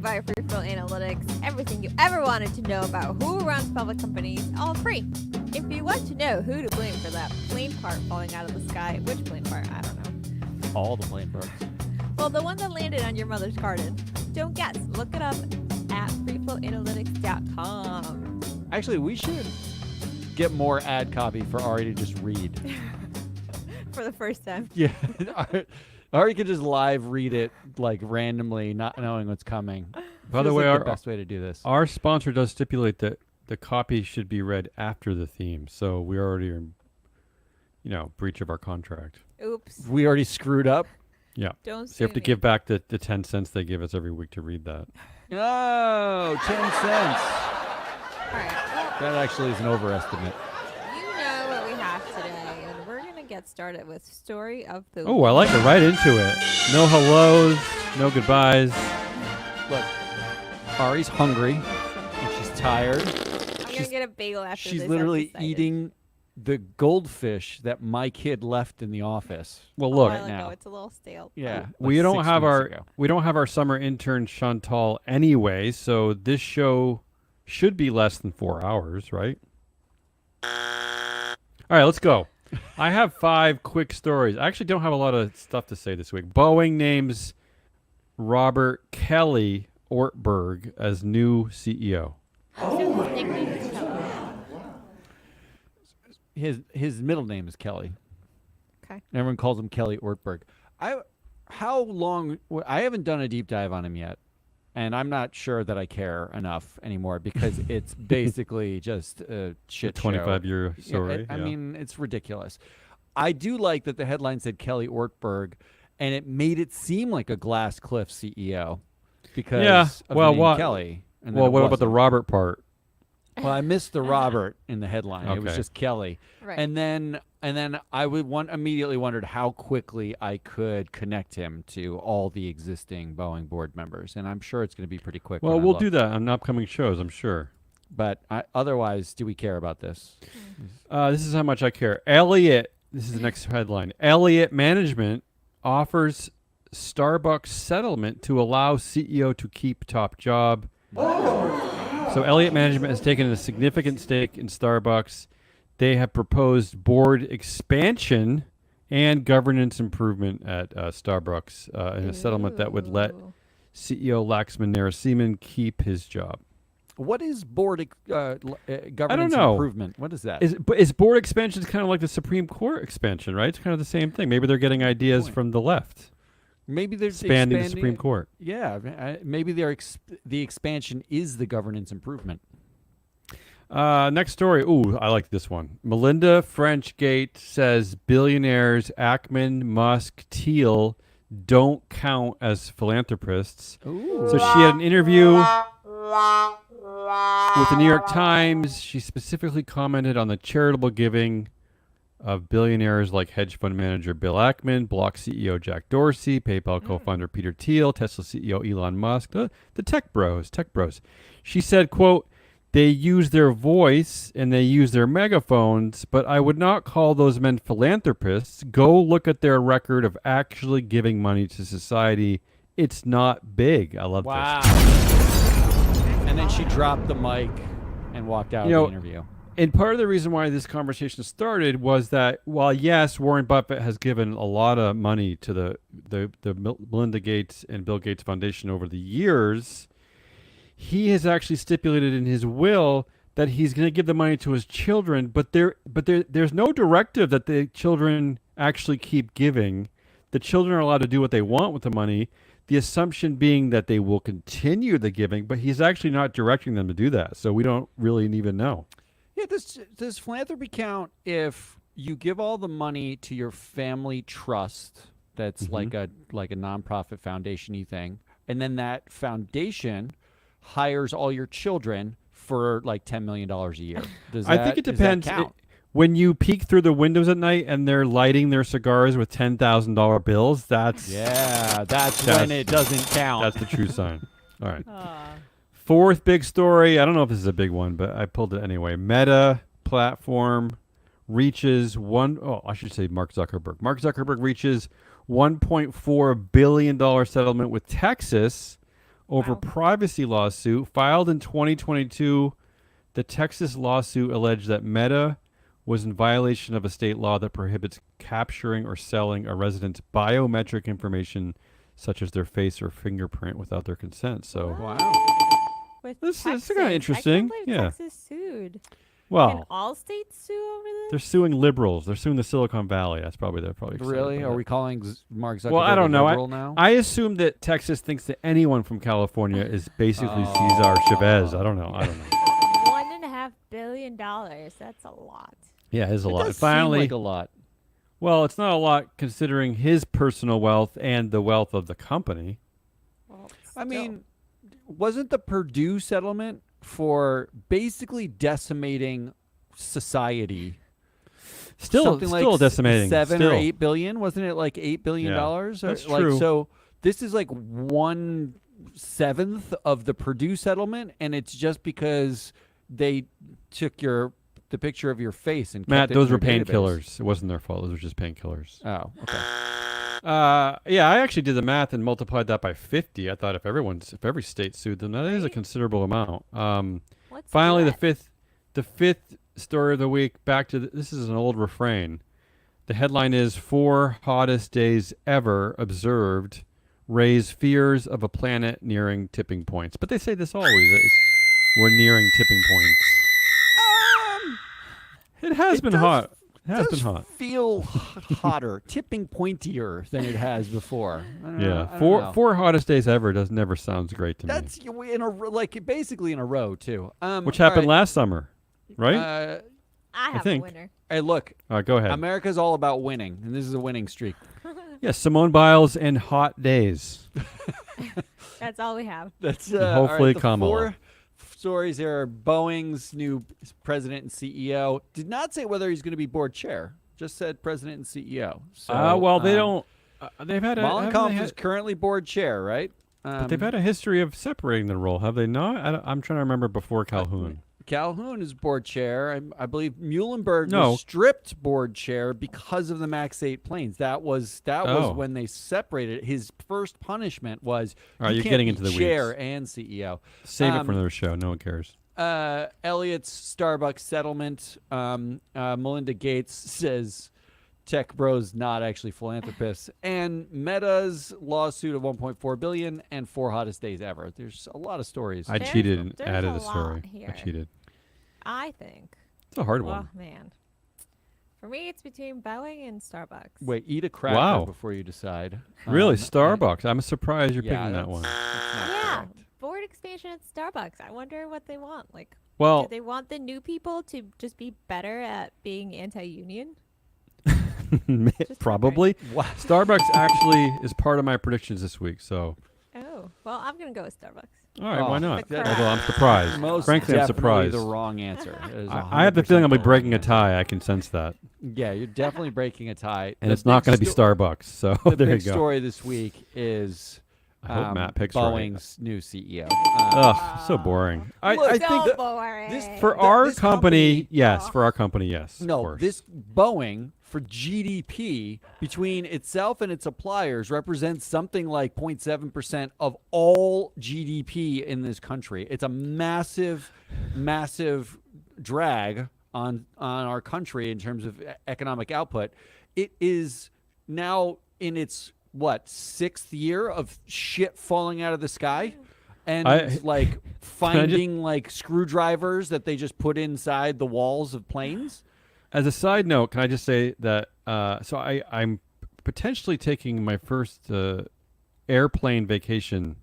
by Freeflow Analytics. Everything you ever wanted to know about who runs public companies, all free. If you want to know who to blame for that plane part falling out of the sky, which plane part? I don't know. All the plane parts. Well, the one that landed on your mother's garden. Don't guess. Look it up at freeflowanalytics.com. Actually, we should get more ad copy for Ari to just read. For the first time. Yeah. Ari could just live read it like randomly, not knowing what's coming. By the way, the best way to do this. Our sponsor does stipulate that the copy should be read after the theme, so we already are in, breach of our contract. Oops. We already screwed up. Yeah. Don't So you have to give back the 10 cents they give us every week to read that. Oh, 10 cents. All right. Well, That actually is an overestimate. you know what we have today, and we're going to get started with Story of the Oh, I like it. Right into it. No hellos, no goodbyes. Look, Ari's hungry and she's tired. I'm going to get a bagel after She's this. literally I'm excited. eating the goldfish that my kid left in the office. Well, A look, while ago. now. It's a little stale. Yeah. we like don't 6 have weeks our ago. we don't have our summer intern Chantal anyway, so this show should be less than 4 hours, right? All right, let's go. I have 5 quick stories. I actually don't have a lot of stuff to say this week. Boeing names Robert Kelly Ortberg as new CEO. His nickname is Kelly. His middle name is Kelly. Okay. Everyone calls him Kelly Ortberg. How long? I haven't done a deep dive on him yet, and I'm not sure that I care enough anymore because it's basically just a shit show. 25-year story. I mean, it's ridiculous. I do like that the headline said Kelly Ortberg, and it made it seem like a Glass Cliff CEO because of well, the name what- Kelly. And then well, it what about the wasn't. Robert part? Well, I missed the Robert in the headline. It was Okay. just Kelly. Right. And then I would immediately wondered how quickly I could connect him to all the existing Boeing board members, and I'm sure it's going to be pretty quick. Well, when I we'll look. do that on upcoming shows, I'm sure. But otherwise, do we care about this? This is how much I care. Elliott, this is the next headline. Elliott Management offers Starbucks settlement to allow CEO to keep top job. So Elliott Management has taken a significant stake in Starbucks. They have proposed board expansion and governance improvement at Starbucks in a settlement that would let Ooh. CEO Laxman Narasimhan keep his job. What is board governance know. improvement? What is that? Is board expansion kind of like the Supreme Court expansion, right? It's kind of the same thing. Maybe they're getting ideas point. from the left, Maybe they're expanding the expanding Supreme Court. Yeah, maybe the expansion is the governance improvement. Next story. Ooh, I like this one. Melinda Frenchgate says billionaires Ackman, Musk, Thiel don't count as philanthropists. Ooh. So she had an interview with the New York Times. She specifically commented on the charitable giving of billionaires like hedge fund manager Bill Ackman, Block CEO Jack Dorsey, PayPal co-founder Peter Thiel, Tesla CEO Elon Musk, the tech bros. She said, quote, they use their voice and they use their megaphones, but I would not call those men philanthropists. Go look at their record of actually giving money to society. It's not big. I love Wow. this. And then she dropped the mic and walked out of the interview. And part of the reason why this conversation started was that while, yes, Warren Buffett has given a lot of money to the Melinda Gates and Bill Gates Foundation over the years, he has actually stipulated in his will that he's going to give the money to his children, but there's no directive that the children actually keep giving. The children are allowed to do what they want with the money, the assumption being that they will continue the giving, but he's actually not directing them to do that. So we don't really even know. Yeah, does philanthropy count if you give all the money to your family trust that's like a nonprofit foundation-y thing, and then that foundation hires all your children for like $10 million a year? I think it does that depends. count? When you peek through the windows at night and they're lighting their cigars with $10,000 bills, that's when it doesn't count. That's the true sign. All right. Aw. Fourth big story. I don't know if this is a big one, but I pulled it anyway. Meta platform reaches I should say Mark Zuckerberg. Mark Zuckerberg reaches $1.4 billion settlement with Texas over Wow. privacy lawsuit filed in 2022. The Texas lawsuit alleged that Meta was in violation of a state law that prohibits capturing or selling a resident's biometric information, such as their face or fingerprint, without their consent. So, Wow. With This is Texas. kinda I interesting. can't believe Yeah. Texas sued. Can well, all states sue over they're this? suing liberals. They're suing the Silicon Valley. That's probably they're probably excited Really? about Are that. we calling Mark Zuckerberg Well, I don't a know. liberal now? I assume that Texas thinks that anyone from California is basically Cesar Chavez. I don't know. $1.5 billion. That's a lot. Yeah, it's a It lot. does Finally, seem like a lot. well, it's not a lot considering his personal wealth and the wealth of the company. Well, I still. mean, wasn't the Purdue settlement for basically decimating society something Still like decimating. 7 still. or 8 billion? Wasn't it like $8 billion? Yeah, that's like, true. So this is like 1/7 of the Purdue settlement, and it's just because they took the picture of your face and Matt, kept it those in were your database. painkillers. It wasn't their fault. Those were just painkillers. Oh, okay. Yeah, I actually did the math and multiplied that by 50. I thought if every state sued them, that is a Right? considerable amount. Let's Finally, do the fifth story of the week. Back to this is an old refrain. The headline is 4 hottest days ever observed raise fears of a planet nearing tipping points. But they say this always is. We're nearing tipping points. It has It been does- hot. It has does been hot. feel hotter, tipping pointier than it has before. I don't know, Yeah, I don't know. four hottest days ever never sounds great to me. That's in a like basically in a row too. Which all happened right, last summer, right? I have a think. winner. Hey, look, All right, go ahead. America's all about winning, and this is a winning streak. Yeah, Simone Biles and hot days. That's all we have. That's And all hopefully right, the Kamala. 4 stories here are Boeing's new president and CEO. Did not say whether he's going to be board chair. Just said president and CEO. So, Well, they don't. They've had Mollenkopf is currently board chair, right? but they've had a history of separating the role, have they not? I'm trying to remember before Calhoun. Calhoun is board chair. I believe Muhlenberg No. was stripped board chair because of the MAX 8 planes. That was Oh. when they separated. His first punishment was All right, you you're can't getting be into the chair weeds. and CEO. Save it Um, for another show. No one cares. Elliot's Starbucks settlement. Melinda Gates says tech bros not actually philanthropists, and Meta's lawsuit of 1.4 billion and 4 hottest days ever. There's a lot of stories. I There's- cheated and there's added a a story. lot I here. cheated. I think. It's a hard Oh one. man. For me, it's between Boeing and Starbucks. Wait, eat a cracker Wow. before you decide. Really, Um, Starbucks. I'm surprised you're yeah, picking that that's- one. that's not Yeah, correct. board expansion at Starbucks. I wonder what they want. Like, do Well, they want the new people to just be better at being anti-union? probably. Wow. Starbucks actually is part of my predictions this week. So, Oh, well, I'm gonna go with Starbucks. all right, Oh, why not? that- Although I'm surprised. Most Frankly, I'm definitely surprised. the wrong answer. It is I have the feeling I'll be 100% the breaking a wrong tie. I can sense that, answer. Yeah, you're definitely breaking a tie. and The it's not big going to be sto- Starbucks. So The there you big go. story this week is I hope Matt picks right. Boeing's new CEO. Ugh, so boring. I Look, think So that boring. for the- our this company, company- yes. For our company, yes. of No, course. this Boeing for GDP between itself and its suppliers represents something like 0.7% of all GDP in this country. It's a massive, massive drag on our country in terms of economic output. It is now in its 6th year of shit falling out of the sky. And like finding like screwdrivers that they just put inside the walls of planes. As a side note, can I just say that so I'm potentially taking my first airplane vacation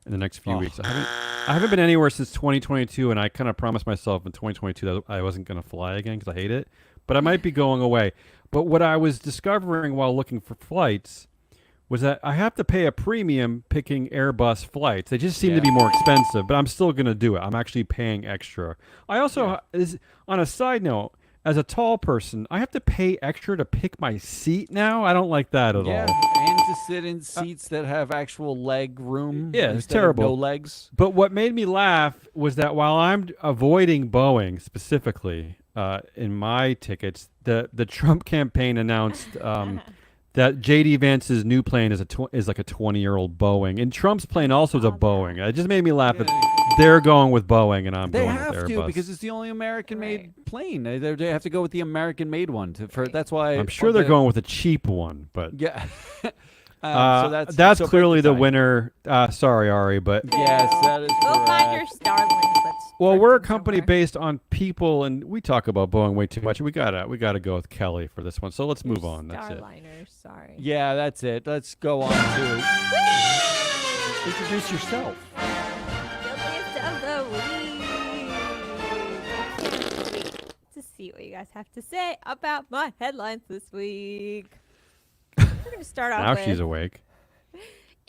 in the next few weeks. I haven't been anywhere since 2022, and I kind of promised myself in 2022 that I wasn't going to fly again because I hate it. But I might be going away. But what I was discovering while looking for flights was that I have to pay a premium picking Airbus flights. They just seem to be more expensive, but I'm still going to do it. I'm actually paying extra. I also, on a side note, as a tall person, I have to pay extra to pick my seat now. I don't like that at all. And to sit in seats that have actual leg room. Yeah, it's instead of terrible. no legs. But what made me laugh was that while I'm avoiding Boeing specifically in my tickets, the Trump campaign announced that JD Vance's new plane is like a 20-year-old Boeing, and Trump's plane also is a Boeing. It just made me laugh. They're going with Boeing, and I'm They going have with to Airbus. because it's the only American-made Right. plane. They have to go with the American-made one. That's why I'm sure they're going with a cheap one, but Yeah. So that's so clearly the break winner. Sorry, Ari, but Yes, that is Go find your correct. Starlink. That's well, we're a drifting company somewhere. based on people, and we talk about Boeing way too much. We gotta go with Kelly for this one. So let's move on. That's it. Starliners, sorry. Yeah, that's it. Let's go on to introduce yourself. Guiltiest of the week. To see what you guys have to say about my headlines this week. We're gonna start off Now with she's awake.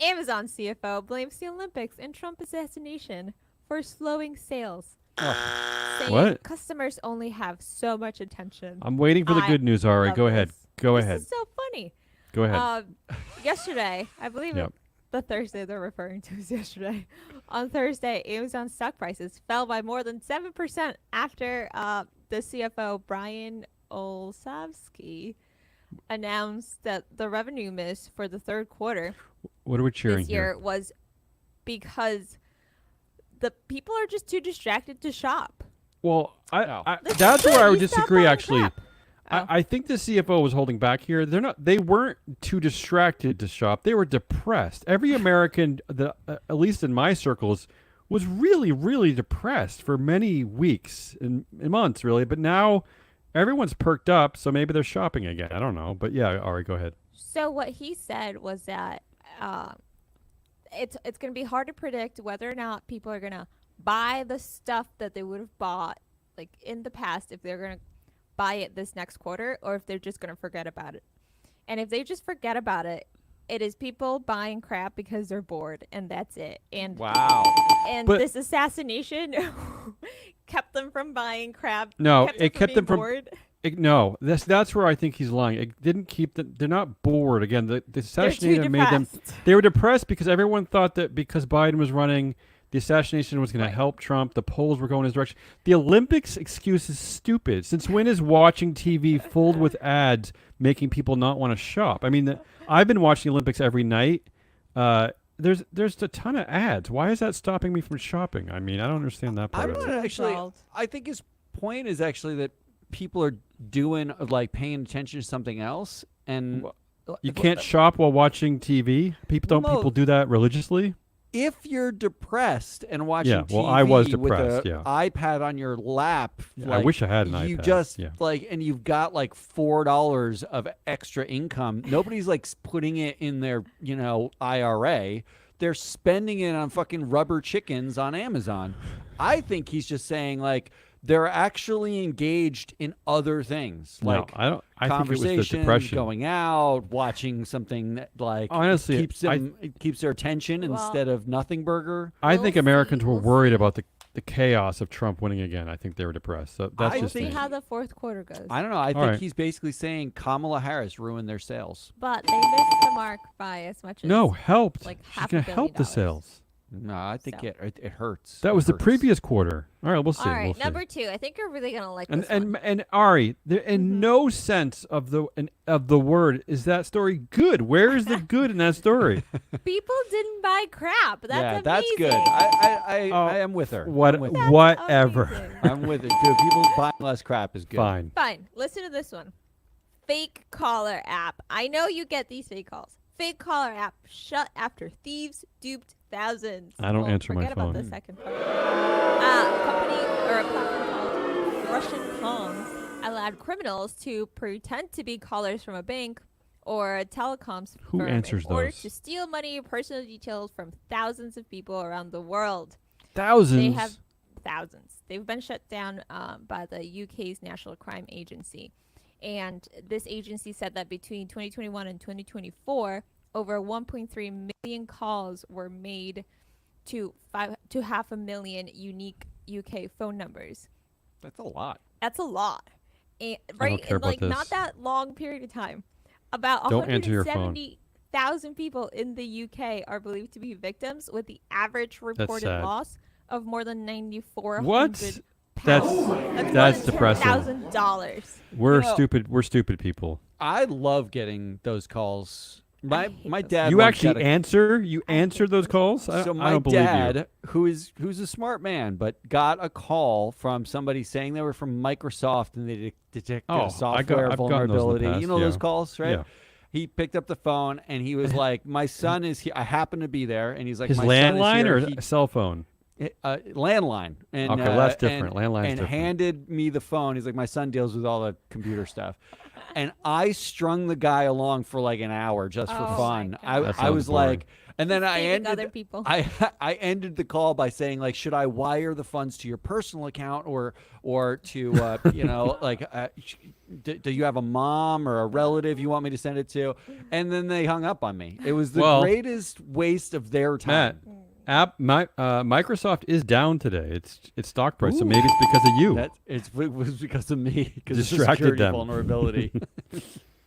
Amazon CFO blames the Olympics and Trump assassination for slowing sales. Saying What? customers only have so much attention. I'm waiting for the I good news, Ari. love Go ahead. this. Go This ahead. is so funny. Go ahead. Yesterday, I believe Yep. the Thursday they're referring to is yesterday. On Thursday, Amazon stock prices fell by more than 7% after the CFO Brian Olsavsky announced that the revenue miss for the third quarter What are we cheering this year here? was because the people are just too distracted to shop. Well, Oh. that's where I would You stop disagree. buying Actually, crap. Oh. I think the CFO was holding back here. They weren't too distracted to shop. They were depressed. Every American, at least in my circles, was really, really depressed for many weeks and months, really. But now everyone's perked up, so maybe they're shopping again. I don't know, but yeah, Ari, go ahead. So what he said was that it's going to be hard to predict whether or not people are going to buy the stuff that they would have bought like in the past if they're going to buy it this next quarter or if they're just going to forget about it. And if they just forget about it, it is people buying crap because they're bored and that's it. And Wow. and But- this assassination kept them from buying crap. No, kept it kept them being from- bored. No, that's where I think he's lying. It didn't keep them. They're not bored. Again, the They're too assassination made them. depressed. They were depressed because everyone thought that because Biden was running, the assassination was going Right. to help Trump. The polls were going his direction. The Olympics excuse is stupid. Since when is watching TV filled with ads making people not want to shop? I mean, I've been watching the Olympics every night. There's a ton of ads. Why is that stopping me from shopping? I mean, I don't understand that part I'm of it. not actually. Involved. I think his point is actually that people are doing like paying attention to something else, and You can't shop while watching TV. Don't Well, people do that religiously? if you're depressed and watching Yeah, well, TV I was with depressed, a yeah. iPad on your lap, I wish I had an you iPad, just yeah. like, and you've got like $4 of extra income. Nobody's like putting it in their, IRA. They're spending it on fucking rubber chickens on Amazon. I think he's just saying like they're actually engaged in other things, No, like I don't. I think it was the conversation, depression. going out, watching something that like Honestly, keeps them it keeps their attention Well- instead of nothing burger. I We'll think Americans see, were we'll worried see. about the chaos of Trump winning again. I think they were depressed. So that's I We'll just see me. how the fourth quarter goes. I don't know. I think right. he's basically saying Kamala Harris ruined their sales. But they missed the mark by as much as No, helped. like She's half gonna $1 billion. help the sales. No, I think So. it hurts. That It was the hurts. previous quarter. All right, we'll see. All right, we'll see. number 2. I think you're really gonna like And this one. and Ari, there, in no sense of the word is that story good. Where is the good in that story? People didn't buy crap. That's yeah, amazing. that's good. I Oh, am with her. What? I'm with, That's Whatever. amazing. I'm with it. Dude, people buying less crap is good. Fine. Fine. Listen to this one. Fake caller app. I know you get these fake calls. Fake caller app shut after thieves duped thousands. I don't answer my forget about the phone. second part. A company or a platform called Russian Palms allowed criminals to pretend to be callers from a bank or a telecoms Who firm answers in order those? to steal money or personal details from thousands of people around the world. Thousands. They have thousands. They've been shut down by the UK's National Crime Agency. And this agency said that between 2021 and 2024, over 1.3 million calls were made to 500,000 unique UK phone numbers. That's a lot. That's a lot. And, I don't right? care in about like not this. that long period of time. About Don't answer your phone. 170,000 people in the UK are believed to be victims, with the average reported sad. loss of more than £9,400. What? That's That's depressing. $10,000. We're You know- stupid. We're stupid people. I love getting those calls. My hate those dad. You once actually got a- answer? You I hate answer those calls? So I my don't believe you. dad, who's a smart man, but got a call from somebody saying they were from Microsoft and they detected Oh, a software I've gotten those in the vulnerability. past, You know those yeah. calls, right? Yeah. He picked up the phone and he was like, "My son is here. I happen to be there." And he's like, His "My son is landline here." or He- cell phone? landline. And, Okay, well, that's and- different. Landline's and different. handed me the phone. He's like, "My son deals with all the computer stuff." And I strung the guy along for like an hour just for Oh my fun. God. I That was sounds boring. like, and then I Saving ended other people. I ended the call by saying like, should I wire the funds to your personal account or to like do you have a mom or a relative you want me to send it to? And then they hung up on me. It was the Well, greatest waste of their Matt, time. Microsoft is down today. Its stock price, so maybe it's because of you. It was because of me because of Distracted security them. vulnerability.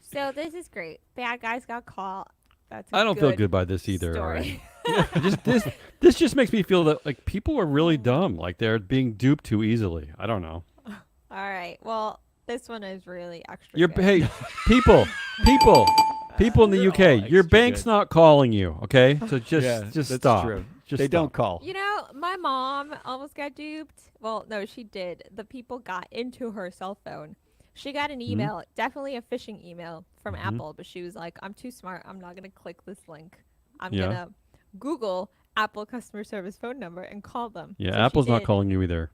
So this is great. Bad guys got caught. That's a I don't feel good by this either. All story. right. This just makes me feel that like people are really dumb. Like they're being duped too easily. I don't know. All right. Well, this one is really extra. You're good. hey, people in the UK. Your extra bank's good. not calling you. Okay, so just Yeah, that's stop. true. Just They don't stop. call. You know, my mom almost got duped. Well, no, she did. The people got into her cell phone. She got an email, definitely a phishing email from Apple, but she was like, I'm too smart. I'm not going to click this link. I'm Yeah. going to Google Apple customer service phone number and call them. Yeah, So she Apple's not did. calling you either.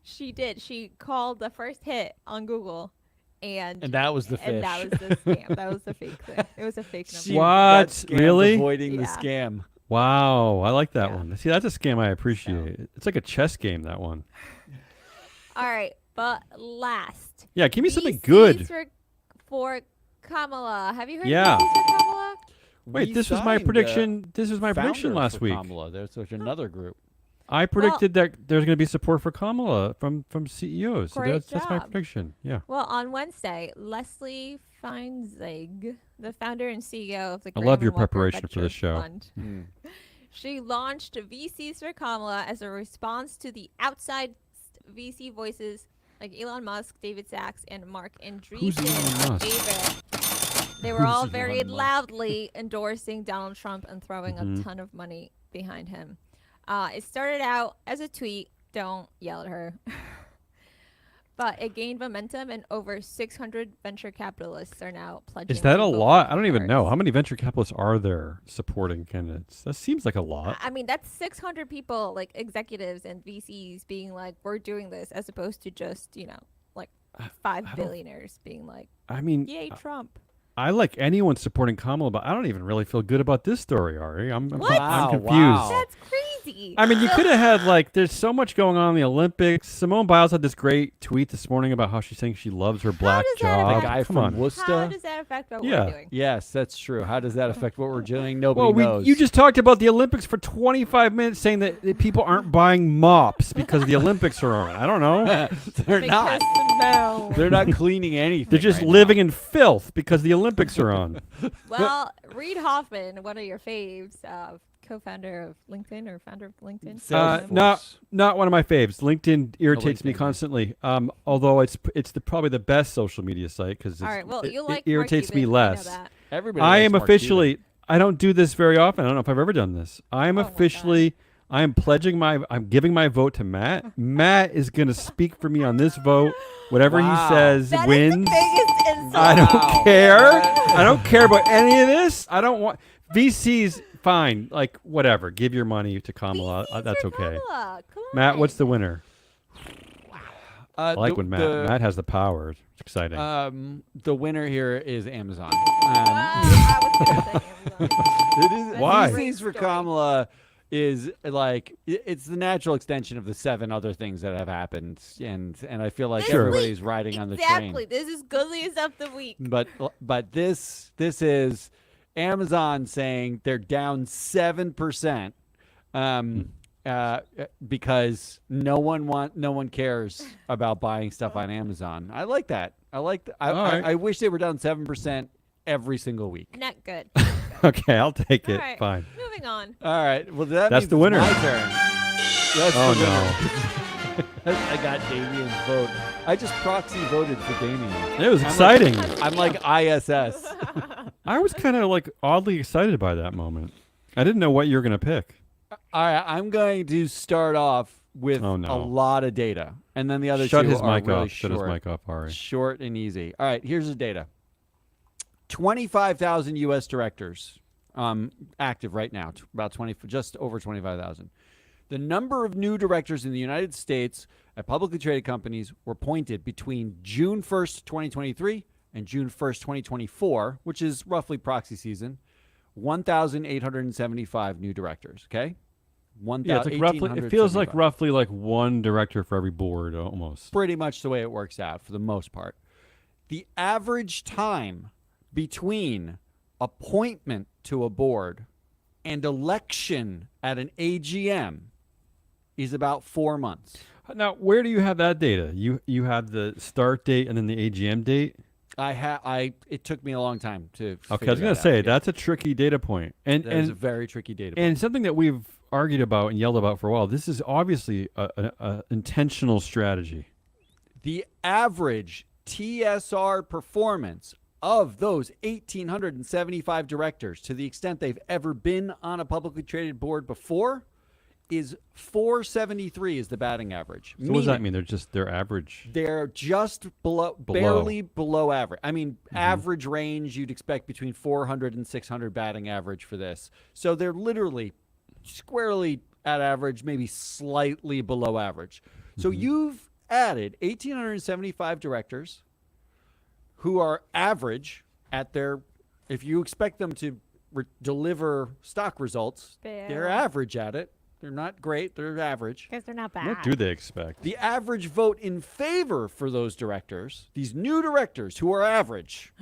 She did. She called the first hit on Google, and And that was the fish. and that was the scam. That was the fake thing. It was a fake number. She What? got scammed Really? Avoiding the Yeah. scam. Wow, I like that Yeah. one. See, that's a scam I appreciate. It's like a chess game, that one. All right, but last. Yeah, give me something VCs good. for Kamala. Have you heard Yeah. of VCs for Kamala? Wait, We this was my signed, prediction. This was my prediction founder last for week. Kamala. There's another group. I predicted that there's going to be support for Kamala from CEOs. So Great that's my job. prediction. Yeah. Well, on Wednesday, Leslie Feinzig, the founder and CEO of the I love Graham your and Walker preparation for this Venture show. Fund, Mm. she launched VCs for Kamala as a response to the outside VC voices like Elon Musk, David Sachs, and Mark Who's Elon Andreessen. Musk? They were Who's all Elon very Musk? loudly endorsing Donald Trump and throwing a Mhm. ton of money behind him. It started out as a tweet. Don't yell at her. But it gained momentum, and over 600 venture capitalists are now pledging. Is that to a vote lot? for I don't even know. Harris. How many venture capitalists are there supporting candidates? That seems like a lot. I mean, that's 600 people, like executives and VCs, being like, "We're doing this," as opposed to just, like five don't- billionaires being like, I mean, "Yay, Trump!" I like anyone supporting Kamala, but I don't even really feel good about this story, Ari. I'm What? I'm Wow, confused. wow. That's crazy. I mean, you could have had like, there's so much going on in the Olympics. Simone Biles had this great tweet this morning about how she's saying she loves her black does that job. affect- The guy Come from on. How Worcester. does that affect what Yeah. we're doing? Yes, that's true. How does that affect what we're doing? Nobody Well, knows. you just talked about the Olympics for 25 minutes, saying that people aren't buying mops because the Olympics are on. I don't know. They're not. No. They're not cleaning anything. They're just right living now. in filth because the Olympics are on. Well, Reid Hoffman, one of your faves, co-founder of LinkedIn or founder of LinkedIn. Salesforce. Not one of my faves. LinkedIn irritates me LinkedIn. constantly. Although it's probably the best social media site because All right. Well, you it like irritates Mark me Cuban, I know less. that. Everybody. I likes am Mark officially. I don't do this very often. I don't know if I've ever done this. I am Oh my officially. I am pledging I'm giving my vote to Matt. Matt is going to speak for me on this vote. Whatever Wow. he says That is wins. the biggest insult. I don't Wow. care. That- I don't care about any of this. I don't want VCs. Fine, like whatever. Give your money to Kamala. VCs That's for okay. Kamala. Come Matt, on. what's the winner? I like the- when Matt the- Matt has the power. It's exciting. The winner here is Amazon. I was gonna say Amazon. It is, That's Why? a great VCs for story. Kamala is like it's the natural extension of the 7 other things that have happened, and I feel like This everybody's week, riding on the Exactly. train. This is goodliest of the week. But this is Amazon saying they're down 7%, because no one cares about buying stuff on Amazon. I like that. All right. I wish they were down 7% every single week. Not good. Okay, I'll take All it. right. Fine. Moving on. All right. Well, that That's means the it's winner. My turn. That's Oh the winner. no. I got Damien's vote. I just proxy voted for Damien. It was I'm exciting. I'm like ISS. I was kind of like oddly excited by that moment. I didn't know what you were going to pick. All right, I'm going to start off with Oh, no. a lot of data, and then the other Shut two his are mic really off. Shut his short. mic off, Ari. Short and easy. All right, here's the data. 25,000 U.S. directors active right now, about just over 25,000. The number of new directors in the United States at publicly traded companies were appointed between June 1st, 2023 and June 1st, 2024, which is roughly proxy season, 1,875 new directors, okay? Yeah, it's like roughly. It feels like roughly like one director for every board, almost. Pretty much the way it works out for the most part. The average time between appointment to a board and election at an AGM is about 4 months. Now, where do you have that data? You have the start date and then the AGM date. It took me a long time to. Okay, I was gonna say that's a tricky data point, and that is a very tricky data point. And something that we've argued about and yelled about for a while. This is obviously a intentional strategy. The average TSR performance of those 1,875 directors, to the extent they've ever been on a publicly traded board before, is 473 is the batting average. So what does that mean? They're average. They're just barely below average. I mean, average range, you'd expect between 400 and 600 batting average for this. So they're literally squarely at average, maybe slightly below average. So you've added 1,875 directors who are average at their, if you expect them to deliver stock results, they're average at it. They're not great. They're average. Because they're not bad. What do they expect? The average vote in favor for those directors, these new directors who are average,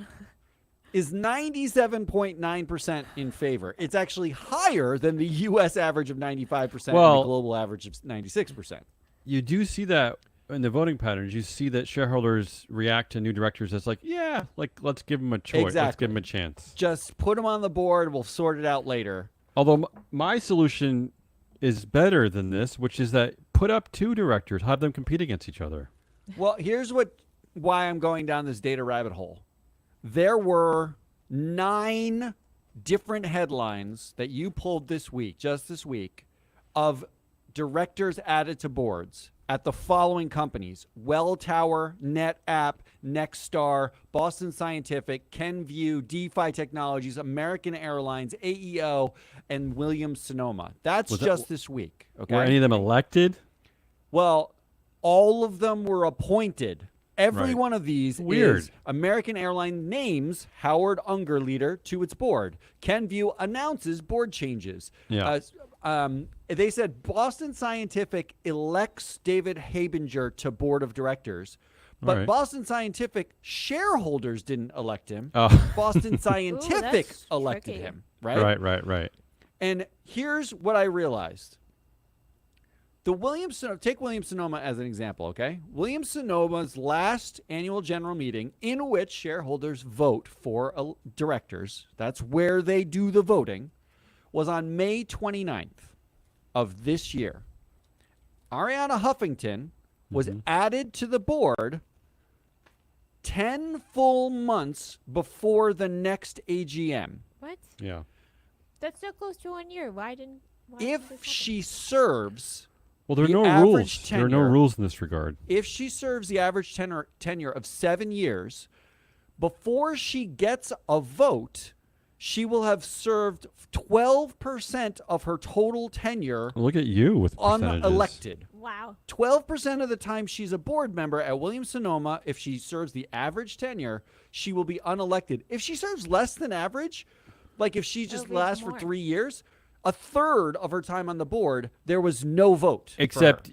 is 97.9% in favor. It's actually higher than the U.S. average of 95% and the global average of 96%. You do see that in the voting patterns. You see that shareholders react to new directors as like, yeah, like let's give them a choice. Exactly. Let's give them a chance. Just put them on the board. We'll sort it out later. Although my solution is better than this, which is that put up two directors, have them compete against each other. Well, here's why I'm going down this data rabbit hole. There were 9 different headlines that you pulled just this week, of directors added to boards at the following companies: Welltower, NetApp, Nexstar, Boston Scientific, Kenvue, DeFi Technologies, American Airlines, AEO, and Williams-Sonoma. That's just this week. Okay. Were any of them elected? Well, all of them were appointed. Every one of these is American Airlines names Howard Ungerleider to its board. Kenvue announces board changes. Yeah. They said Boston Scientific elects David Habinger to board of directors, but Boston Scientific shareholders didn't elect him. Boston Scientific elected him. Right? Right. And here's what I realized. Take Williams-Sonoma as an example, okay? Williams-Sonoma's last annual general meeting, in which shareholders vote for directors, that's where they do the voting, was on May 29th of this year. Arianna Huffington was added to the board 10 full months before the next AGM. What? Yeah. That's so close to 1 year. Why If she serves... Well, there are no rules. There are no rules in this regard. If she serves the average tenure of 7 years, before she gets a vote, she will have served 12% of her total tenure. Look at you with percentages. Unelected. Wow. 12% of the time she's a board member at Williams-Sonoma, if she serves the average tenure, she will be unelected. If she serves less than average, like if she just lasts for 3 years, a third of her time on the board, there was no vote. Except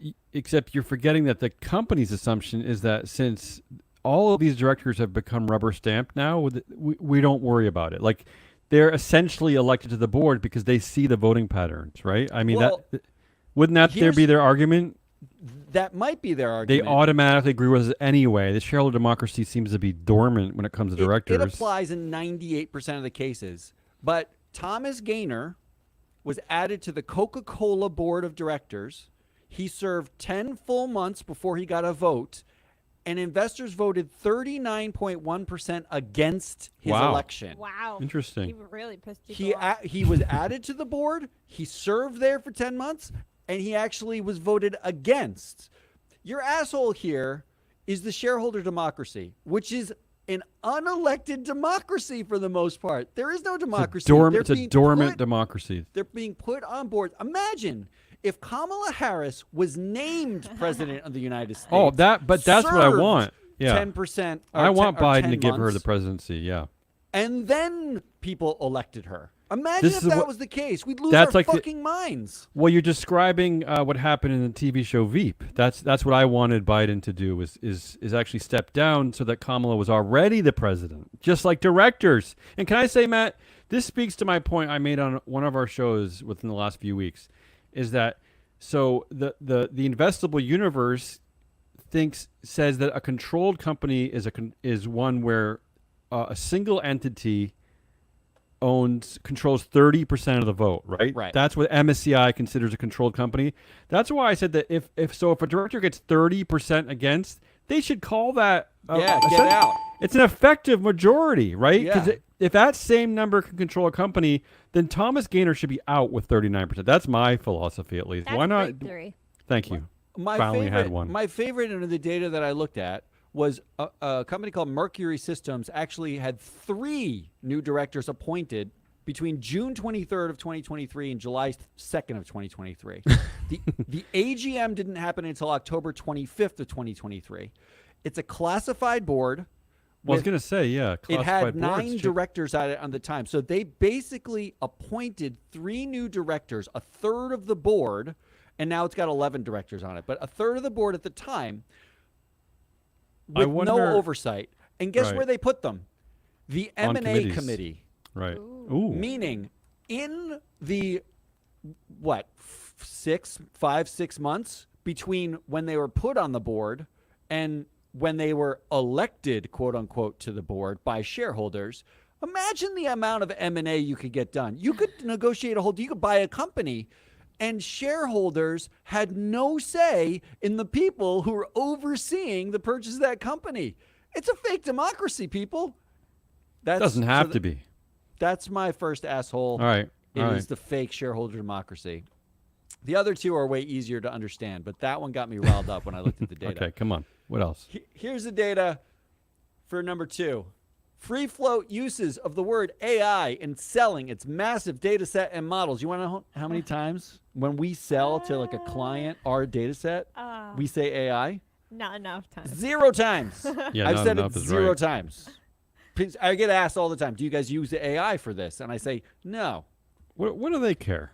you're forgetting that the company's assumption is that since all of these directors have become rubber stamped now, we don't worry about it. Like they're essentially elected to the board because they see the voting patterns, right? I mean, wouldn't that be their argument? That might be their argument. They automatically agree with us anyway. The shareholder democracy seems to be dormant when it comes to directors. It applies in 98% of the cases. But Thomas Gaynor was added to the Coca-Cola board of directors. He served 10 full months before he got a vote, and investors voted 39.1% against his Wow. election. Wow. Interesting. He really pissed people off. He was added to the board. He served there for 10 months, and he actually was voted against. Your asshole here is the shareholder democracy, which is an unelected democracy for the most part. There is no democracy. It's a dormant democracy. They're being put on board. Imagine if Kamala Harris was named president of the United States. Oh, that's what I want. Yeah. 10%. I want Biden 10 to give her the months, presidency. Yeah. and then people elected her. Imagine This if is that what- was the case. We'd lose that's our like the- fucking minds. Well, you're describing what happened in the TV show Veep. That's what I wanted Biden to do is actually step down so that Kamala was already the president, just like directors. And can I say, Matt, this speaks to my point I made on one of our shows within the last few weeks, is that so the investable universe says that a controlled company is one where a single entity controls 30% of the vote, right? Right. That's what MSCI considers a controlled company. That's why I said that if a director gets 30% against, they should call that Get out. It's an effective majority, right? Yeah. Because if that same number can control a company, then Thomas Gaynor should be out with 39%. That's my philosophy, at least. That's Why not? victory. Thank you. My Finally favorite, had one. My favorite of the data that I looked at was a company called Mercury Systems actually had 3 new directors appointed between June 23rd of 2023 and July 2nd of 2023. the AGM didn't happen until October 25th of 2023. It's a classified board. Well, I was with- going to say, yeah. It had classified 9 boards. directors at it on the time. So they basically appointed 3 new directors, a third of the board, and now it's got 11 directors on it. But a third of the board at the time I with wonder- no oversight. And guess Right. where they put them? The On M&A committees. committee. Right. Ooh. Ooh. Meaning in the, 5-6 months between when they were put on the board and when they were elected, quote unquote, to the board by shareholders, imagine the amount of M&A you could get done. You could negotiate you could buy a company, and shareholders had no say in the people who were overseeing the purchase of that company. It's a fake democracy, people. Doesn't have to be. That's my first asshole. All right. It All is right. the fake shareholder democracy. The other 2 are way easier to understand, but that one got me riled up when I looked at the data. Okay, come on. What else? Here's the data for number 2. Free float uses of the word AI in selling its massive data set and models. You want to know how many times when we sell to like a client our data set, we say AI? Not enough time. 0 times. Yeah, I've not said it enough is 0 right. times. I get asked all the time, do you guys use the AI for this? And I say, no. What do they care?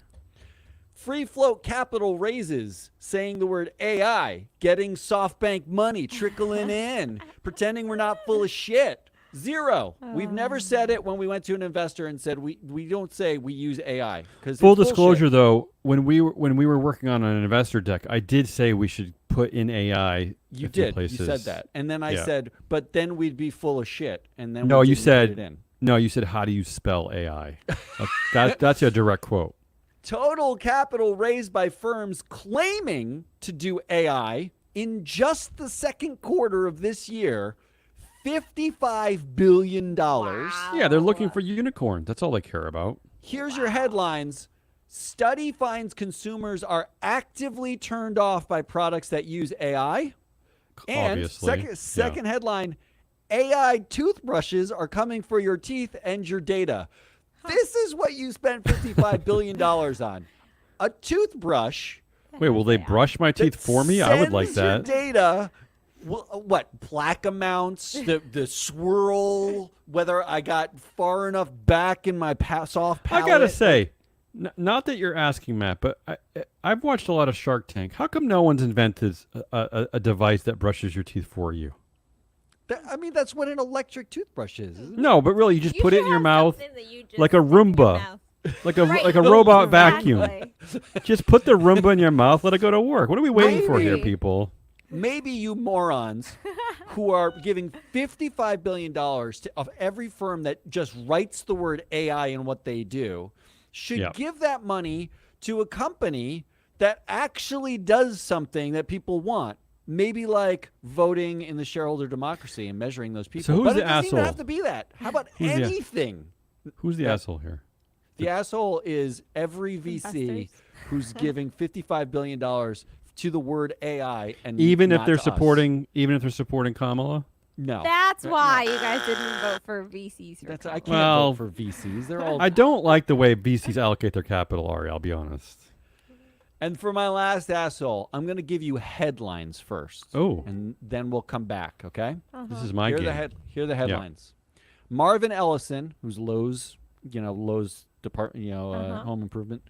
Free float capital raises, saying the word AI, getting SoftBank money trickling in, pretending we're not full of shit. 0. We've never said it when we went to an investor and said we don't say we use AI because Full disclosure, though, when we were working on an investor deck, I did say we should put in AI. You a few did. places. You said that, and then I Yeah. said, but then we'd be full of shit, and then No, we you didn't put it said in. no. You said how do you spell AI? That's a direct quote. Total capital raised by firms claiming to do AI in just the second quarter of this year, $55 billion. Yeah, they're looking for unicorns. That's all they care about. Here's your headlines. Study finds consumers are actively turned off by products that use AI. And Obviously. second headline, AI toothbrushes are coming for your teeth and your data. This is what you spent $55 billion on. A toothbrush Wait, will they brush my teeth for me? I would like sends your that. data, what, plaque amounts, the swirl, whether I got far enough back in my soft palate. I gotta say, not that you're asking, Matt, but I've watched a lot of Shark Tank. How come no one's invented a device that brushes your teeth for you? I mean, that's what an electric toothbrush is, isn't it? No, but really, you just put it in your mouth like a stick in your Roomba. mouth. like a Right. like a robot vacuum. Exactly. Just put the Roomba in your mouth. Let it go to work. What are we waiting for here, Maybe. people? Maybe you morons who are giving $55 billion of every firm that just writes the word AI in what they do should Yep. give that money to a company that actually does something that people want. maybe like voting in the shareholder democracy and measuring those people. So who's but the it doesn't even asshole? have to be that. How about Who's the- anything? Who's the Yeah. asshole here? The asshole is every VC Investors. who's giving $55 billion to the word AI, and Even if not they're to us. supporting Kamala? No. That's why you guys didn't vote for VCs. For That's I can't Well, vote for VCs. They're all. I don't like the way VCs allocate their capital, Ari, I'll be honest. And for my last asshole, I'm going to give you headlines first. Oh. And then we'll come back, okay? This is my Here are game. here are the headlines. Marvin Ellison, who's Lowe's department, home improvement.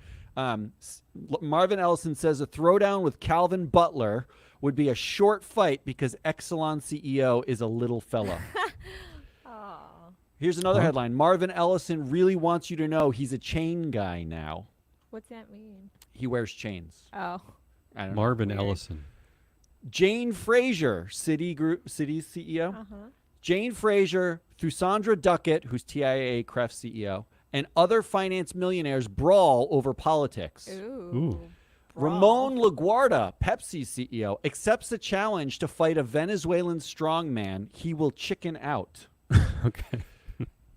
Marvin Ellison says a throwdown with Calvin Butler would be a short fight because Exelon CEO is a little fella. Here's another Huh? headline. Marvin Ellison really wants you to know he's a chain guy now. What's that mean? He wears chains. Oh. I don't know. Marvin Weird. Ellison. Jane Frazier, Citi's CEO. Uh-huh. Jane Frazier, through Sandra Duckett, who's TIAA Cref CEO, and other finance millionaires brawl over politics. Ooh. Ramon LaGuardia, Pepsi CEO, accepts the challenge to fight a Venezuelan strongman. He will chicken out. Okay.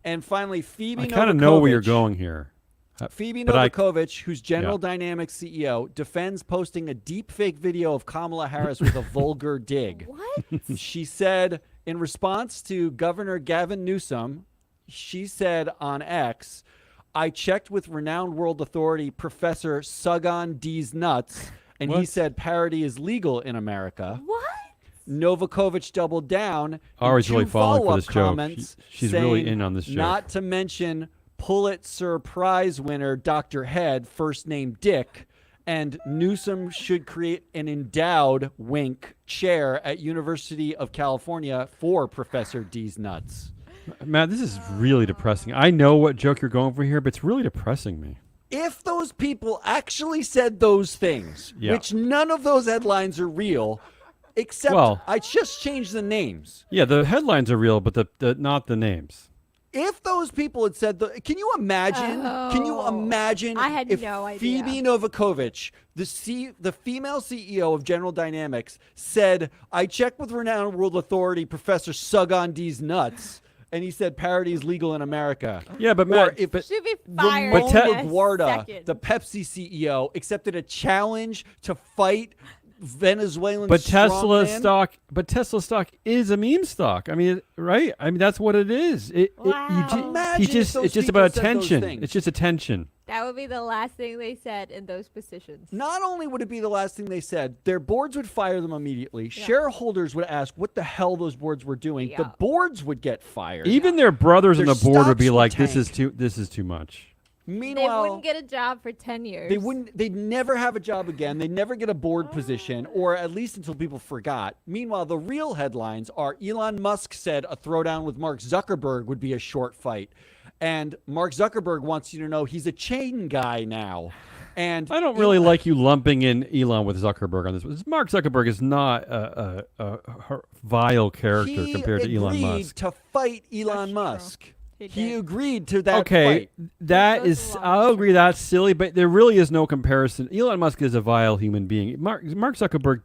And finally, Phoebe I kind of know where you're Novakovic. going here. Phoebe But I- Novakovic, who's General Yeah. Dynamics CEO, defends posting a deep fake video of Kamala Harris with a vulgar dig. What? She said, in response to Governor Gavin Newsom, she said on X, I checked with renowned world authority Professor Sugan D's Nuts, and he What? said parody is legal in America. What? Novakovic doubled down. Ari's in really two falling for follow-up this joke. comments She's really saying, in on this joke. Not to mention Pulitzer Prize winner Dr. Head, first name Dick, and Newsom should create an endowed wink chair at University of California for Professor D's Nuts. Matt, this is really depressing. I know what joke you're going for here, but it's really depressing me. If those people actually said those things, Yeah. which none of those headlines are real, except Well- I just changed the names. Yeah, the headlines are real, but the not the names. If those people had said, can you imagine? Can you Oh, imagine I had if no idea. Phoebe Novakovic, the female CEO of General Dynamics, said, "I checked with renowned world authority Professor Sugan D's Nuts," and he said parody is legal in America. Yeah, but Or Matt, if Should be fired. Ramon in a LaGuardia, second. the Pepsi CEO, accepted a challenge to fight Venezuelan but Tesla strongman. stock is a meme stock. I mean, right? I mean, that's what it is. Wow. Imagine if it's those just people about said those attention. things. It's just attention. That would be the last thing they said in those positions. Not only would it be the last thing they said, their boards would fire them immediately. Shareholders would ask what the hell those boards were doing. The Yeah. boards would get fired. Even their brothers on Their the board would be stocks would like, tank. this is too much. They Meanwhile, wouldn't get a job for 10 years. they'd never have a job again. They'd never get a board position, or at least until people forgot. Meanwhile, the real headlines are Elon Musk said a throwdown with Mark Zuckerberg would be a short fight. And Mark Zuckerberg wants you to know he's a chain guy now. And I don't really like you lumping in Elon with Zuckerberg on this. Mark Zuckerberg is not a vile character he compared to Elon agreed Musk. to fight Elon true. Musk. He He did. agreed to that Okay, fight. that goes is. along I'll with agree that's silly, but there really is no comparison. Elon Musk is a vile human being. Mark Zuckerberg,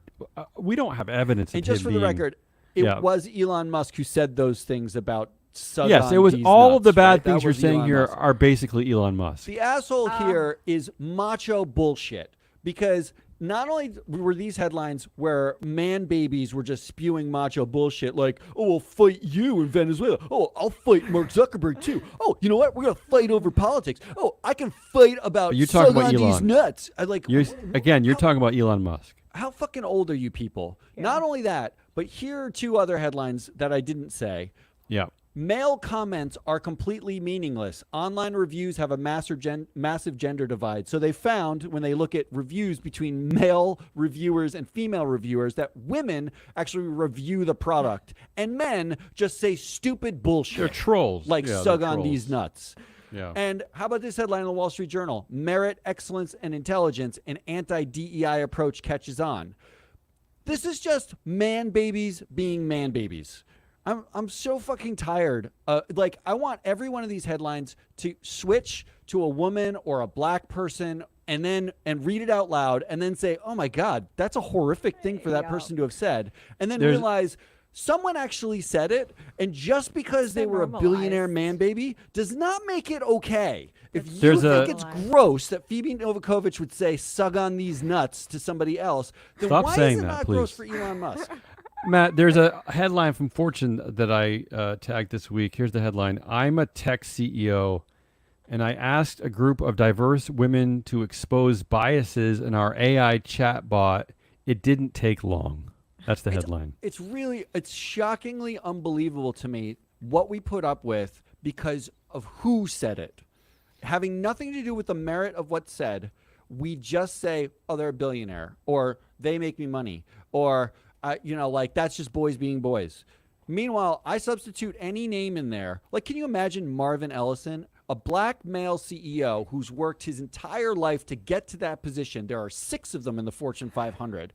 we don't have evidence. And of just him for the being- record, it Yeah. was Elon Musk who said those things about Sugan Yes, it was D's all nuts, of the bad right? That things you're was saying Elon here Musk. are basically Elon Musk. The asshole here is macho bullshit, because not only were these headlines where man babies were just spewing macho bullshit like, oh, I'll fight you in Venezuela. Oh, I'll fight Mark Zuckerberg too. Oh, you know what? We're going to fight over politics. Oh, I can fight about But you're talking about Sugan D's Elon. nuts. I like, You're how- talking about Elon Musk. how fucking old are you people? Not only that, but here are two other headlines that I didn't say. Yeah. Male comments are completely meaningless. Online reviews have a massive gender divide. So they found when they look at reviews between male reviewers and female reviewers that women actually review the product and men just say stupid bullshit. They're trolls. Like Yeah, Sug they're on these trolls. nuts. Yeah. And how about this headline in the Wall Street Journal? Merit, excellence, and intelligence, an anti-DEI approach catches on. This is just man babies being man babies. I'm so fucking tired. Like, I want every one of these headlines to switch to a woman or a black person and read it out loud and then say, oh my God, that's a horrific thing for that Yeah. person to have said. And then There's- realize someone actually said it. And just because they so were a billionaire normalized. man baby does not make it okay. If you There's think a- it's gross that Phoebe Novakovic would say "sug on these nuts" to somebody else, then Stop why saying is it that, not gross for please. Elon Musk? Matt, there's a headline from Fortune that I tagged this week. Here's the headline: I'm a tech CEO, and I asked a group of diverse women to expose biases in our AI chatbot. It didn't take long. That's the headline. It's shockingly unbelievable to me what we put up with because of who said it. Having nothing to do with the merit of what's said, we just say, oh, they're a billionaire, or they make me money, or, like that's just boys being boys. Meanwhile, I substitute any name in there. Like, can you imagine Marvin Ellison, a black male CEO who's worked his entire life to get to that position? There are 6 of them in the Fortune 500.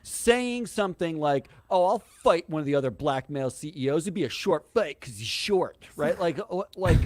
Saying something like, "Oh, I'll fight one of the other black male CEOs. It'd be a short fight because he's short, right?" Like what?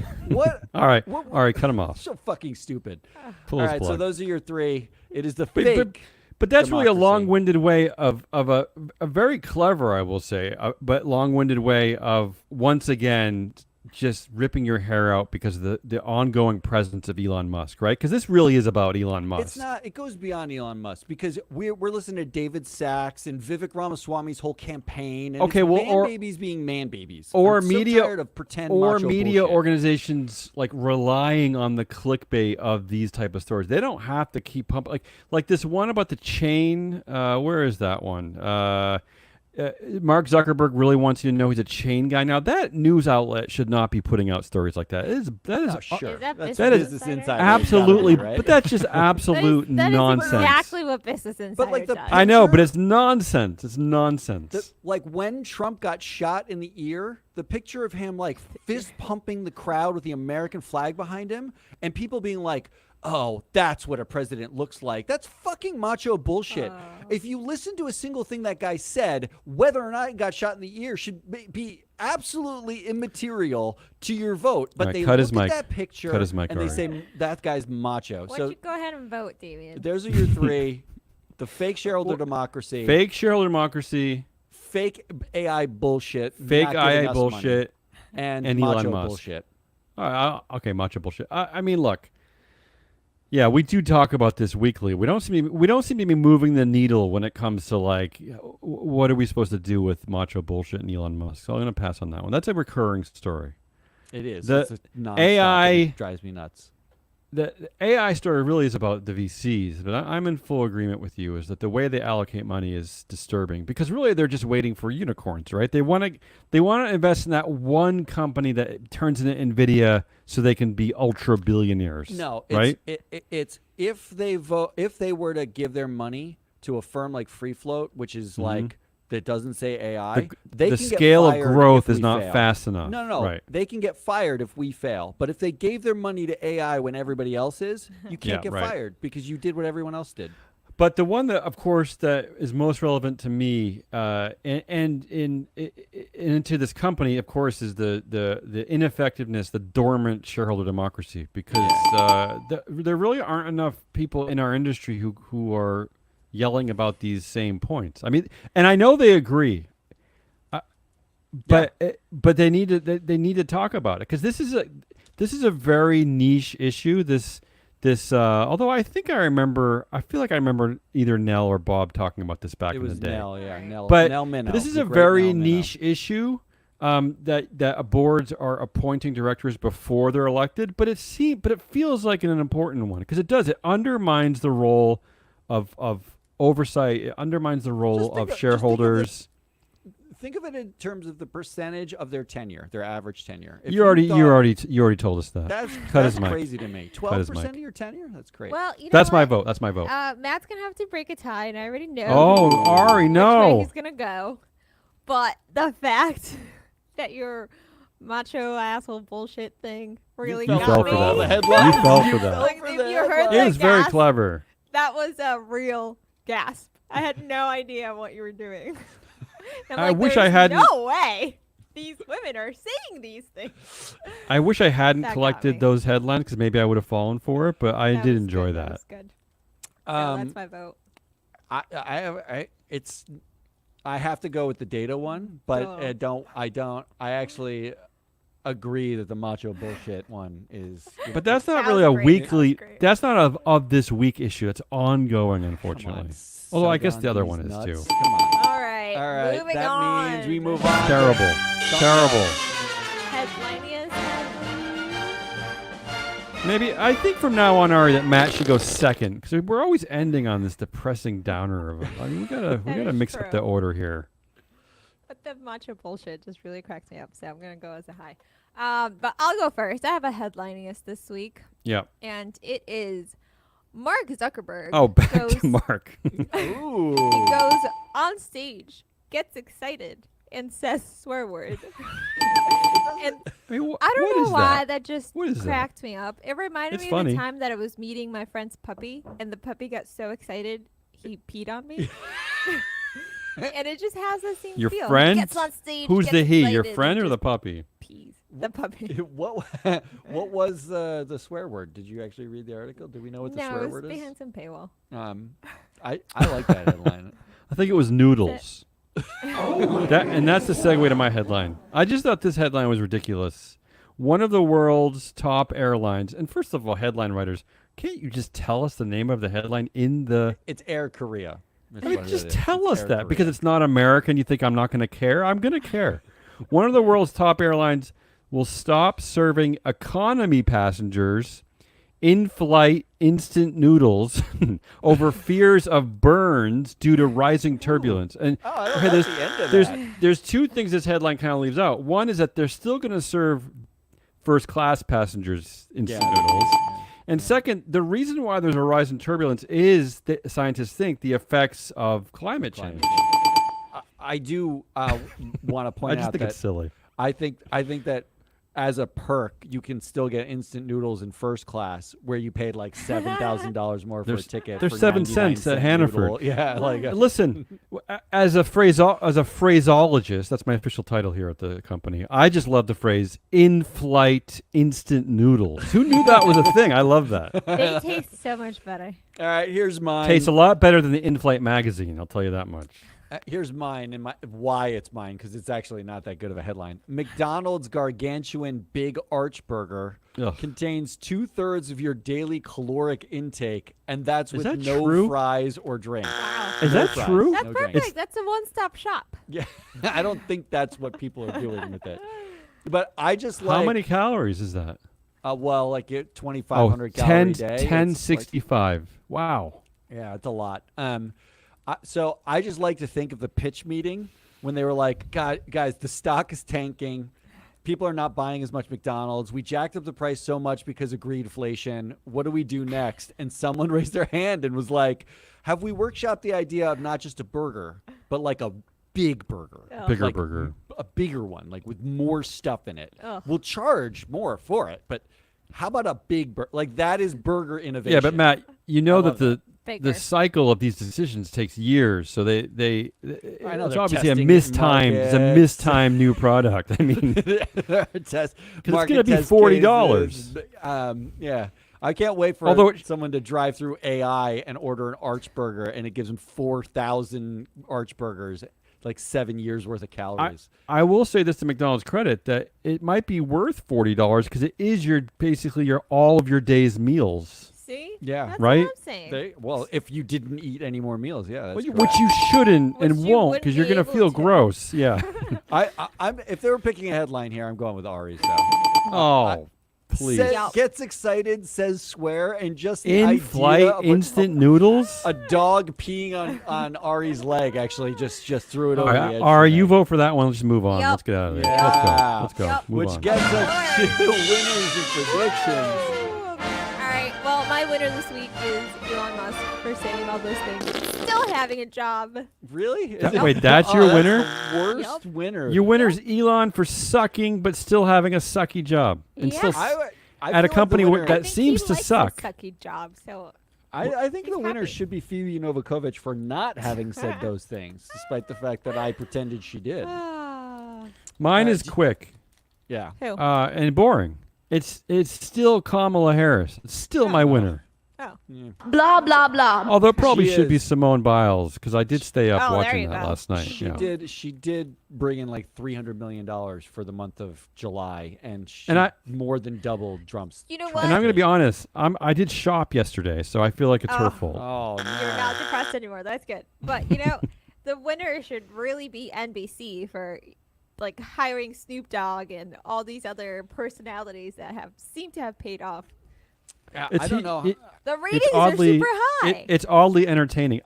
All right, What- all right, cut him off. So fucking stupid. Pull All his right, so plug. those are your 3. It is the But- fake. But that's really a democracy. long-winded way of a very clever, I will say, but long-winded way of once again just ripping your hair out because of the ongoing presence of Elon Musk, right? Because this really is about Elon Musk. It's not. It goes beyond Elon Musk because we're listening to David Sachs and Vivek Ramaswamy's whole campaign. And Okay, it's well, man or- babies being man babies, or I'm so media- tired of pretend or macho media bullshit. organizations like relying on the clickbait of these type of stories. They don't have to keep pumping like this one about the chain. Where is that one? Mark Zuckerberg really wants you to know he's a chain guy. Now that news outlet should not be putting out stories like that. That is Oh, sure. Is that That's Business Business Insider? Insider. absolutely, right? but that's just absolute that is nonsense. exactly what Business Insider like the does. I know, but picture- it's nonsense. It's nonsense. Like when Trump got shot in the ear, the picture of him like fist pumping the crowd with the American flag behind him, and people being like, "Oh, that's what a president looks like." That's fucking macho bullshit. If you listen to a single thing that guy said, whether or not he got shot in the ear should be absolutely immaterial to your vote. But All right, they cut look his mic. at that picture Cut his mic, and they Ari. say that guy's macho. Why So don't you go ahead and vote, David? those are your 3: the fake shareholder democracy, Fake shareholder democracy, fake AI bullshit, fake not giving AI us money, bullshit, and and macho Elon Musk. bullshit. All right, okay, macho bullshit. I mean, look. Yeah, we do talk about this weekly. We don't seem to be moving the needle when it comes to like what are we supposed to do with macho bullshit and Elon Musk. So I'm going to pass on that one. That's a recurring story. It is. The It's a nonstop, AI and it drives me nuts. The AI story really is about the VCs, but I'm in full agreement with you. Is that the way they allocate money is disturbing because really they're just waiting for unicorns, right? They want to invest in that one company that turns into Nvidia so they can be ultra billionaires. No, right? It's if they were to give their money to a firm like Free Float, which is like that doesn't say AI, they the can scale get of fired growth if is we not fail. fast enough. No. Right. They can get fired if we fail. But if they gave their money to AI when everybody else is, you can't Yeah, get right. fired because you did what everyone else did. But the one that, of course, that is most relevant to me, and into this company, of course, is the ineffectiveness, the dormant shareholder democracy, because there really aren't enough people in our industry who are yelling about these same points. I mean, and I know they agree, but they need to talk about it because this is a very niche issue. This, although I feel like I remember either Nell or Bob talking about this back It in the was day. Nell, yeah, Nell. But Nell Minow, this is the a great very Nell Minow. niche issue that boards are appointing directors before they're elected. But it feels like an important one because it undermines the role of oversight. It undermines the role of shareholders. Think of it in terms of the percentage of their tenure, their average tenure. If You already thought- told us that. That's Cut his that's mic. crazy to me. Cut his 12% mic. of your tenure? That's great. Well, you know That's my what? vote. That's my vote. Matt's gonna have to break a tie, and I already know. Oh, Ari, which way no. he's gonna go. But the fact that your macho asshole bullshit thing really fell You got fell me. for The that. headlines. You fell for You that. fell Like, for if the you heard headlines. It the was very gasp, clever. That was a real gasp. I had no idea what you were doing. I'm I like, wish I "There's hadn't- No way. These women are saying these things. I wish I hadn't That got collected me. those headlines because maybe I would have fallen for it, but I That did was enjoy good. that. Was good. So Um, that's my vote. I have to go with the data one, but Oh. I actually agree that the macho bullshit one is. But that's not That really was a great. That was weekly. great. That's not of this week issue. That's ongoing, Come unfortunately. on, Although I suck guess on the other these one is nuts. too. Come on. All right. All right, Moving that on. means we move on. to Terrible. something Terrible. else. Headliniest headline. Maybe I think from now on, Ari, that Matt should go second because we're always ending on this depressing downer of. I mean, we That gotta is mix up the true. order here. But the macho bullshit just really cracks me up, so I'm gonna go as a high. But I'll go first. I have a headliniest this week, Yeah. and it is Mark Zuckerberg. Oh, back goes, to Mark. Ooh. He goes on stage, gets excited, and says swear word. And I mean, I don't what know is why that? that just What is that? cracked me up. It reminded It's me funny. of the time that I was meeting my friend's puppy, and the puppy got so excited he peed on me. And it just has the same Your feel. friend? He gets on stage. Who's gets the he? Your excited, friend and or the just puppy? pees? The puppy. What was the swear word? Did you actually read the article? Do we know what the No, swear it was word is? behind some paywall. I like that headline. I think it was noodles. That's the segue to my headline. I just thought this headline was ridiculous. One of the world's top airlines, and first of all, headline writers, can't you just tell us the name of the headline in the? It's Air Korea. That's I mean, what it just is. tell It's us Air that because Korea. it's not American. You think I'm not going to care? I'm going to care. One of the world's top airlines will stop serving economy passengers in-flight instant noodles over fears of burns due to rising turbulence. And Oh, I okay, like the end of there's that. there's two things this headline kind of leaves out. One is that they're still going to serve first class passengers instant noodles. And second, the reason why there's a rise in turbulence is that scientists think the effects of climate change. I do want to I point just out think that it's silly. I think that as a perk, you can still get instant noodles in first class, where you paid like $7,000 more for a ticket. There's for 7 99 cents at cent Hannaford. noodle. Yeah, like Listen, as a phraseologist, that's my official title here at the company. I just love the phrase "in-flight instant noodles." Who knew that was a thing? I love that. They taste so much better. all right. Here's mine. Tastes a lot better than the in-flight magazine. I'll tell you that much. Here's mine and why it's mine, because it's actually not that good of a headline. McDonald's gargantuan Big Arch Burger Ugh. contains 2/3 of your daily caloric intake, and that's Is with that no true? fries or drink. Is No that fries, true? That's no perfect. drinks. That's a one-stop shop. Yeah, I don't think that's what people are doing with it. But I just How like many calories is that? well, like it Oh, 2,500 calorie 10, day. It's like- 1065. Wow. Yeah, it's a lot. So I just like to think of the pitch meeting when they were like, God, guys, the stock is tanking. People are not buying as much McDonald's. We jacked up the price so much because of greedflation. What do we do next? And someone raised their hand and was like, have we workshopped the idea of not just a burger, but like a big burger? Oh. Bigger Like burger. A bigger one, like with more stuff in it. Ugh. We'll charge more for it, but how about a big burger? Like that is burger innovation. Yeah, but Matt, you know love that Bigger. the cycle of these decisions takes years, so they I know, it's they're obviously a testing mistimed, it's a markets. mistimed new product. I mean, test it's market gonna be test $40. cases. Yeah, I can't wait for Although someone to drive through AI and order an Arch Burger, and it gives them 4,000 Arch Burgers, like 7 years worth of calories. I will say this to McDonald's credit that it might be worth $40 because it is basically all of your day's meals. See? Yeah. That's Right? what I'm saying. Well, if you didn't eat any more meals, yeah, that's Which you shouldn't and Which you won't wouldn't because you're be going to able feel to. gross. Yeah. I'm if they were picking a headline here, I'm going with Ari's though. Oh, please. Yup. Gets excited, says swear, and just the idea In-flight of instant noodles? a dog peeing on Ari's leg actually just threw it All over right, the edge. Ari, for you me. vote for that one. Let's just move on. Yup. Let's get out of there. Yeah. Let's go. Yup. Move Which on. gets us Alright. to winners and predictions. All right. Well, my winner this week is Elon Musk for saying all those things. Still having a job. Really? Is That- it- wait, that's your winner? The worst Yup. winner. Your winner's Elon for sucking but still having a sucky job. And Yeah. still I at a feel like the company winner- that I think seems he to likes suck. A sucky job. So I think He's the winner happy. should be Phoebe Novakovic for not having said those things, despite the fact that I pretended she did. Mine is d- quick Yeah. who? and boring. It's still Kamala Harris. It's still my Oh. winner. Oh. Yeah. Blah, blah, blah. Although it probably She should be is. Simone Biles because I did stay up Oh, there watching you that go. last night. She yeah. did. She did bring in like $300 million for the month of July, and she And I- more than doubled Trump's. You know Trump what? And I'm going to be translation. honest. I did shop yesterday, so I feel like it's her Oh. fault. Oh no! You're not depressed anymore. That's good. But you know, the winner should really be NBC for like hiring Snoop Dogg and all these other personalities that have seemed to have paid off. I don't know. The ratings It's oddly, are super high. it's oddly entertaining.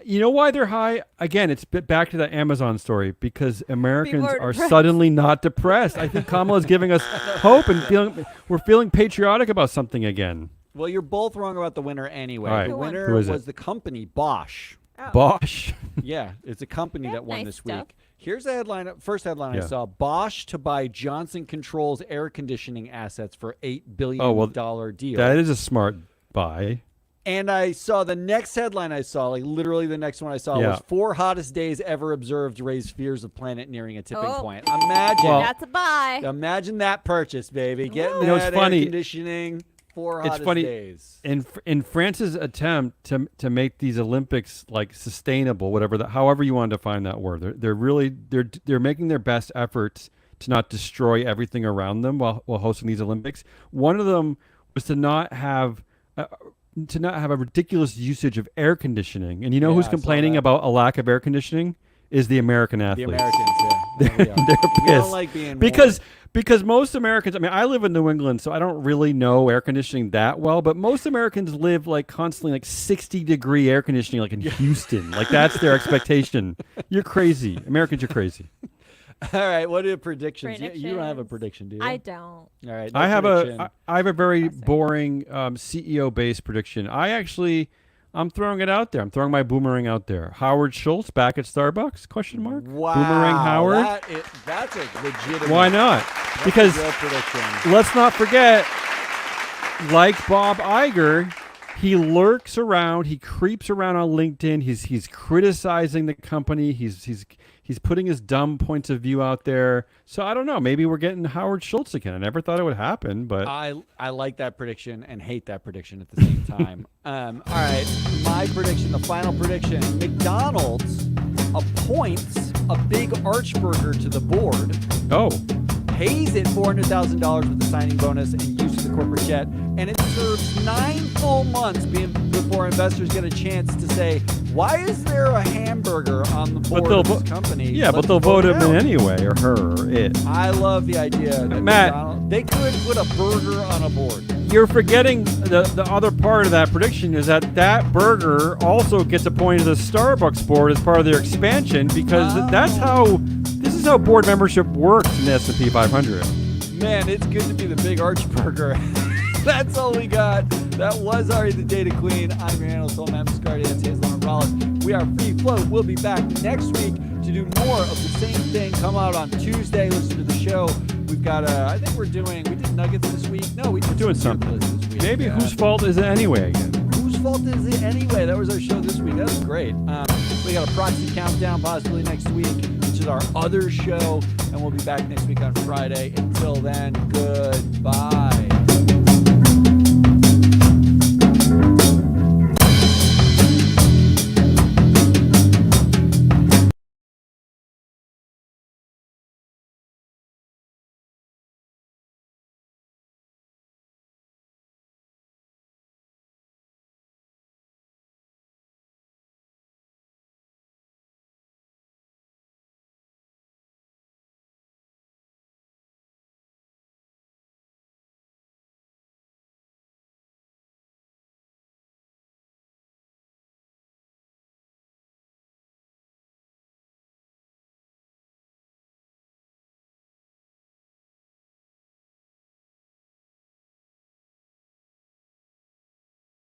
You know why they're high? Again, it's back to that Amazon story because Americans are are depressed. suddenly not depressed. I think Kamala is giving us hope and we're feeling patriotic about something again. Well, you're both wrong about the winner anyway. All right. The Who won? winner Who is it? was the company Bosch. Oh. Bosch. Yeah, it's a company They that have won nice this stuff. week. Here's the headline. First headline I Yeah. saw: Bosch to buy Johnson Controls air conditioning assets for $8 billion Oh, well, deal. That is a smart buy. And I saw the next headline I saw, like literally the next one I saw Yeah. was 4 hottest days ever observed raise fears of planet nearing a tipping Oh. point. Imagine, Well- That's a buy. imagine that purchase, baby. Getting You know, it's that funny. air conditioning, 4 It's hottest funny. days. In France's attempt to make these Olympics like sustainable, however you want to define that word, they're really they're making their best efforts to not destroy everything around them while hosting these Olympics. One of them was to not have a ridiculous usage of air conditioning. And you know Yeah, who's I saw complaining that. about a lack of air conditioning is the American The athletes. Americans, yeah. There we are. They're We don't pissed. like being Because most Americans, I mean, I live in New England, so I don't really know air conditioning that well, but most Americans live like constantly like 60-degree air conditioning like in Houston. Like that's their expectation. You're crazy. Americans are crazy. All right, what are the predictions? You don't have a Predictions. prediction, do you? I don't. All right, I no have prediction. I have a very Depressing. boring CEO-based prediction. I'm throwing it out there. I'm throwing my boomerang out there. Howard Schultz back at Starbucks? Question mark. Wow, Boomerang Howard. That's a legitimate. Why not? that's Because a real prediction. let's not forget, like Bob Iger, he lurks around. He creeps around on LinkedIn. He's criticizing the company. He's putting his dumb points of view out there. So I don't know. Maybe we're getting Howard Schultz again. I never thought it would happen, but I like that prediction and hate that prediction at the same time. All right, my prediction, the final prediction: McDonald's appoints a big arch burger to the board, oh, pays it $400,000 with the signing bonus, and uses the corporate jet, and it serves 9 full months before investors get a chance to say, why is there a hamburger on the board they'll of this vo- company? yeah, but Let's they'll vote him it in out." anyway, or her, or it. I love the idea that Matt. they could put a burger on a board. You're forgetting the other part of that prediction is that burger also gets appointed to the Starbucks board as part of their expansion because this is how board membership works in the S&P 500. Man, it's good to be the big arch burger. That's all we got. That was Ari the Data Queen. I'm your analyst, Matt Muscardi. That's Hazel Rollins. We are Free Float. We'll be back next week to do more of the same thing. Come out on Tuesday. Listen to the show. We've got I think we did Nuggets this week. No, we're doing something. This week. Maybe whose fault is it anyway again? Whose fault is it anyway? That was our show this week. That was great. We got a proxy countdown possibly next week, which is our other show, and we'll be back next week on Friday. Until then, goodbye.